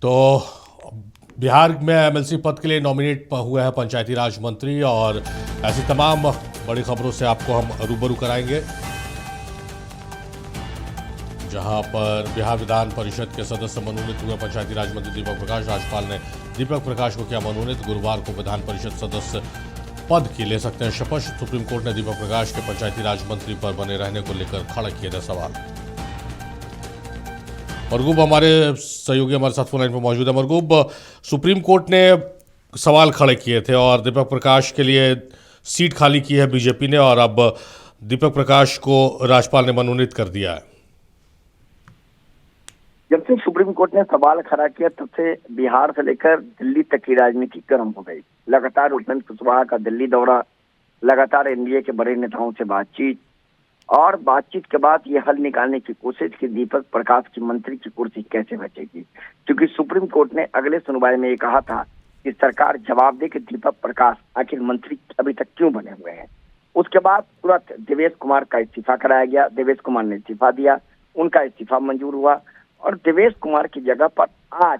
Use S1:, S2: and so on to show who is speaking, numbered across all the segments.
S1: तो बिहार में एमएलसी पद के लिए नॉमिनेट हुए हैं पंचायती राज मंत्री, और ऐसी तमाम बड़ी खबरों से आपको हम रूबरू कराएंगे, जहां पर बिहार विधान परिषद के सदस्य मनोनीत हुए पंचायती राज मंत्री दीपक प्रकाश। राज्यपाल ने दीपक प्रकाश को किया मनोनीत। गुरुवार को विधान परिषद सदस्य पद की ले सकते हैं शपथ। सुप्रीम कोर्ट ने दीपक प्रकाश के पंचायती राज मंत्री पर बने रहने को लेकर खड़े किए थे सवाल। मरगूब हमारे सहयोगी हमारे साथ फोन लाइन पर मौजूद है। मरगूब, सुप्रीम कोर्ट ने सवाल खड़े किए थे और दीपक प्रकाश के लिए सीट खाली की है बीजेपी ने, और अब दीपक प्रकाश को राज्यपाल ने मनोनीत कर दिया है।
S2: जब से सुप्रीम कोर्ट ने सवाल खड़ा किया तब से बिहार से लेकर दिल्ली तक की राजनीति गर्म हो गई। लगातार उपेंद्र कुशवाहा का दिल्ली दौरा, लगातार एनडीए के बड़े नेताओं से बातचीत, और बातचीत के बाद ये हल निकालने की कोशिश कि दीपक प्रकाश की मंत्री की कुर्सी कैसे बचेगी, क्योंकि सुप्रीम कोर्ट ने अगले सुनवाई में ये कहा था कि सरकार जवाब दे कि दीपक प्रकाश आखिर मंत्री अभी तक क्यों बने हुए हैं। उसके बाद तुरंत देवेश कुमार का इस्तीफा कराया गया। देवेश कुमार ने इस्तीफा दिया, उनका इस्तीफा मंजूर हुआ, और देवेश कुमार की जगह पर आज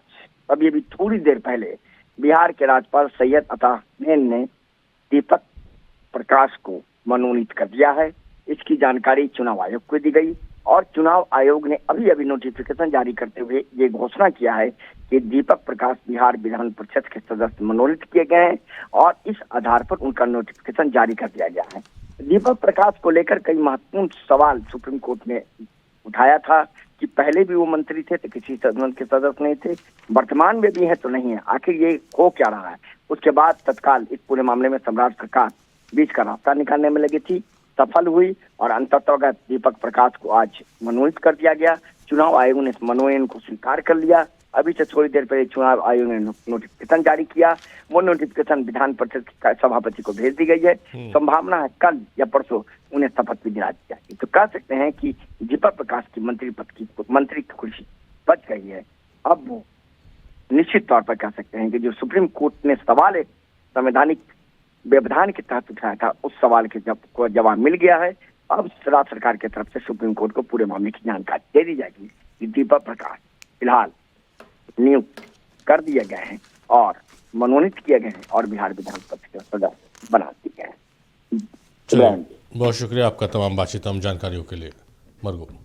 S2: अभी थोड़ी देर पहले बिहार के राज्यपाल सैयद अताउद्दीन ने दीपक प्रकाश को मनोनीत कर दिया है। इसकी जानकारी चुनाव आयोग को दी गई, और चुनाव आयोग ने अभी नोटिफिकेशन जारी करते हुए ये घोषणा किया है कि दीपक प्रकाश बिहार विधान परिषद के सदस्य मनोनीत किए गए हैं, और इस आधार पर उनका नोटिफिकेशन जारी कर दिया गया है। दीपक प्रकाश को लेकर कई महत्वपूर्ण सवाल सुप्रीम कोर्ट ने उठाया था कि पहले भी वो मंत्री थे तो किसी सदन के सदस्य नहीं थे, वर्तमान में भी है तो नहीं है, आखिर ये हो क्या रहा है। उसके बाद तत्काल इस पूरे मामले में सम्राट सरकार बीच का रास्ता निकालने में लगी थी, सफल हुई, और अंततः दीपक प्रकाश को आज मनोनीत कर दिया गया। चुनाव आयोग ने इस मनोनयन को स्वीकार कर लिया। अभी से थोड़ी देर पहले चुनाव आयोग ने नोटिफिकेशन जारी किया। वो नोटिफिकेशन विधान परिषद के सभापति को भेज दी गई है। संभावना है कल या परसों उन्हें शपथ भी दिला दी जाएगी। तो कह सकते हैं कि दीपक प्रकाश की मंत्री की कुर्सी बच गई है। अब वो निश्चित तौर पर कह सकते हैं कि जो सुप्रीम कोर्ट ने सवाल एक संवैधानिक व्यवधान के तहत उठाया था, उस सवाल के जवाब मिल गया है। अब राज्य सरकार की तरफ से सुप्रीम कोर्ट को पूरे मामले की जानकारी दे दी जाएगी कि दीपक प्रकाश फिलहाल नियुक्त कर दिए गए हैं और मनोनीत किए गए हैं और बिहार विधान परिषद के सदस्य बना दिए गए हैं।
S1: बहुत शुक्रिया आपका तमाम बातचीत जानकारियों के लिए मरगूब।